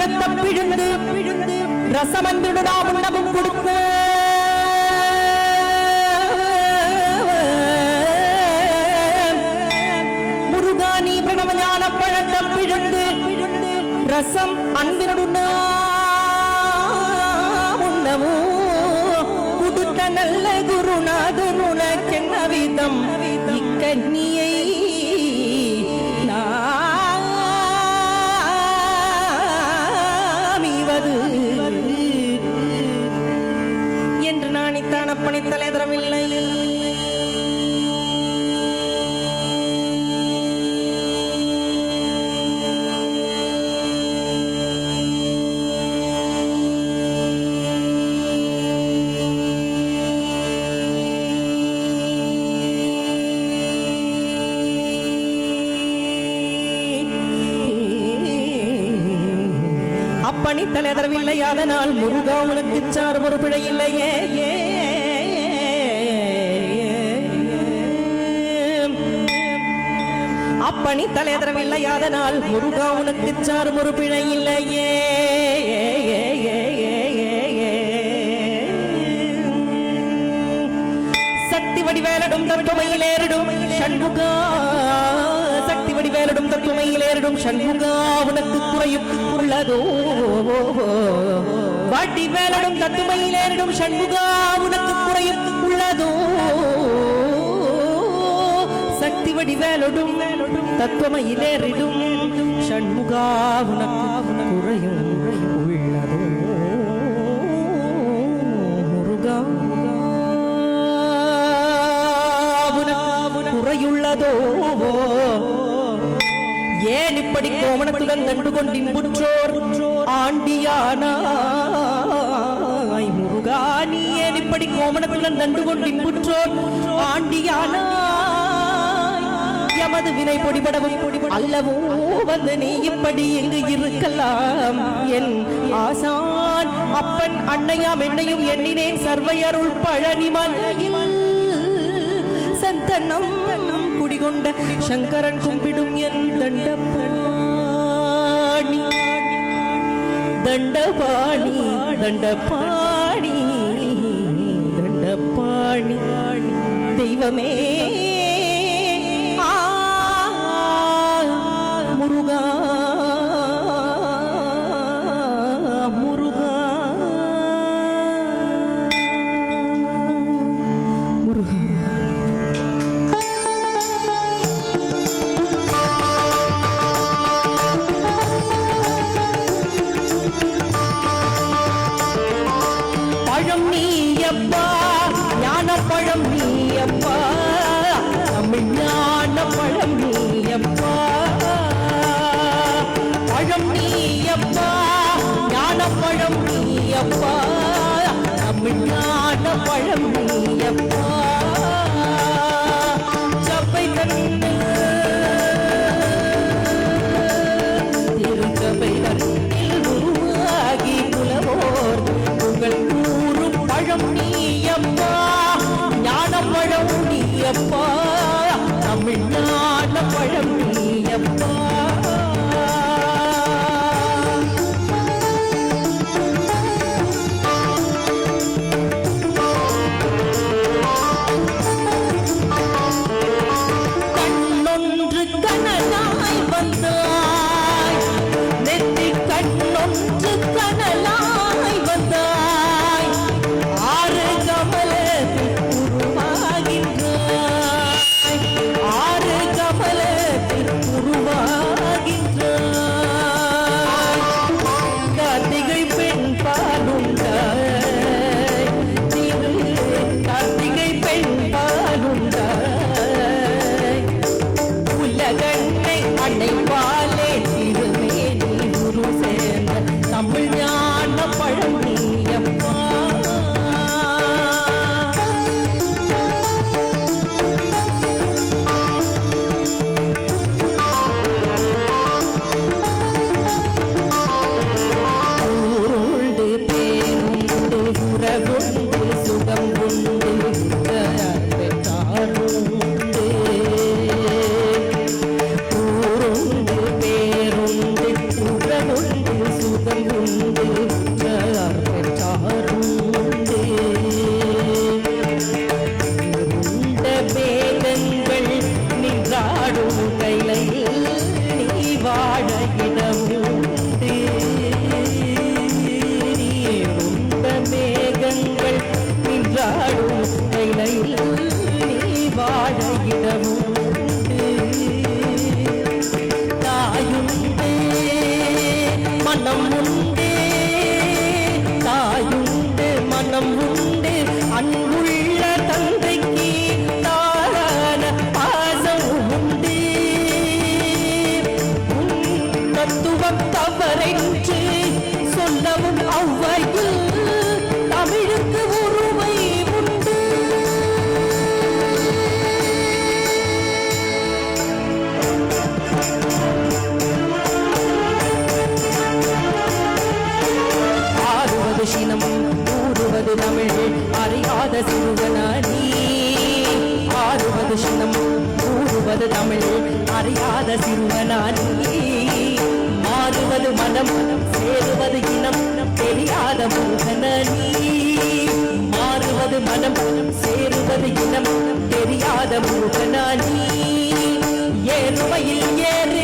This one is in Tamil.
பழத்தை பிழிந்து ரசமந்திடு நாம் உணவும் கொடுக்க முருகானி பிரணவஞான பழத்தை பிழிந்து ரசம் அன்பினடு உண்ணவோ கொடுத்த நல்ல குருநாதன் உனக்கென்ன விதம் இக்கன்னியை என்று நாணித்தான் அப்பனை தலைதரவில்லை. அப்பனி தலைதரவில்லை. அதனால் முருகா உனக்கு சார் ஒரு பிழை இல்லையே. அப்பனி தலைதரவில்லை. அதனால் முருகா உனக்கு சார் ஒரு பிழை இல்லையே. சக்தி வடிவேலடும் தத்துவமையிலேறிடும் சண்முகா, சக்தி வடிவேலடும் தத்துவமையிலேறிடும் சண்முகா உனக்கு குறையும் உள்ளதோ. வடிவேலடும் தத்துவமையிலேறிடும் சண்முகா உனக்கு குறையும் உள்ளதோ. சக்தி வடிவேலடும் தத்துவமையிலேறிடும் சண்முகா உனக்கு குறையும் உள்ளதோ. முருகா குறையுள்ளதோ. ஏன் இப்படி கோமணத்துடன் கண்டு கொண்டின்புற்றோர் ஆண்டியானாய் முருகா, நீ ஏன் இப்படி கோமணத்துடன் கண்டு கொண்டின்புற்றோர் ஆண்டியானாய். எமது வினை பொடிபடவும் அல்லவோ வந்து நீ இப்படி எங்கு இருக்கலாம். என் ஆசான் அப்பன் அன்னையாம் என்னையும் எண்ணினேன் சர்வையருள் பழனி மலையில் சந்தனம் குடிகொண்ட சங்கரன் கும்பிடும் என் தண்டபாணி தண்டபாணி தண்டபாணி தண்டபாணி தெய்வமே முருகா முருகா முருகா. பழம் நீயப்பா ஞான பழம் நீயப்பா, தமிழ் ஞான பழம் நீயப்பா. பழம் நீயப்பா ஞான பழம் நீயப்பா, தமிழ் ஞான பழம் நீயப்பா. சபை தன்னு திருச்சபை தன்னில் உருவாகி புலவோர் உங்கள் கூறும் பழம் நீயப்பா, ஞான பழம் நீயப்பா, தமிழ் ஞான பழம் நீயப்பா. மனம் உண்டு தாயுண்டு மனம் உண்டு அன்புள்ள தந்தைக்கு தாரான பாசம் உண்டு தத்துவம் தவறென்று சொல்லவும் அவ்வையில் தமிழுக்கு உரிமை உண்டு. ஆறுவது சினம் கூறுவது தமிழ் அறியாத சிறுவனானி ஆறுவது சினம் கூறுவது தமிழ் அறியாத சிறுவனானி மாறுவது மனம் சேருவது இனம் தெரியாத மூகனி மாறுவது மனம் சேருவது இனம் தெரியாத மூகனி ஏறுமையில் ஏறு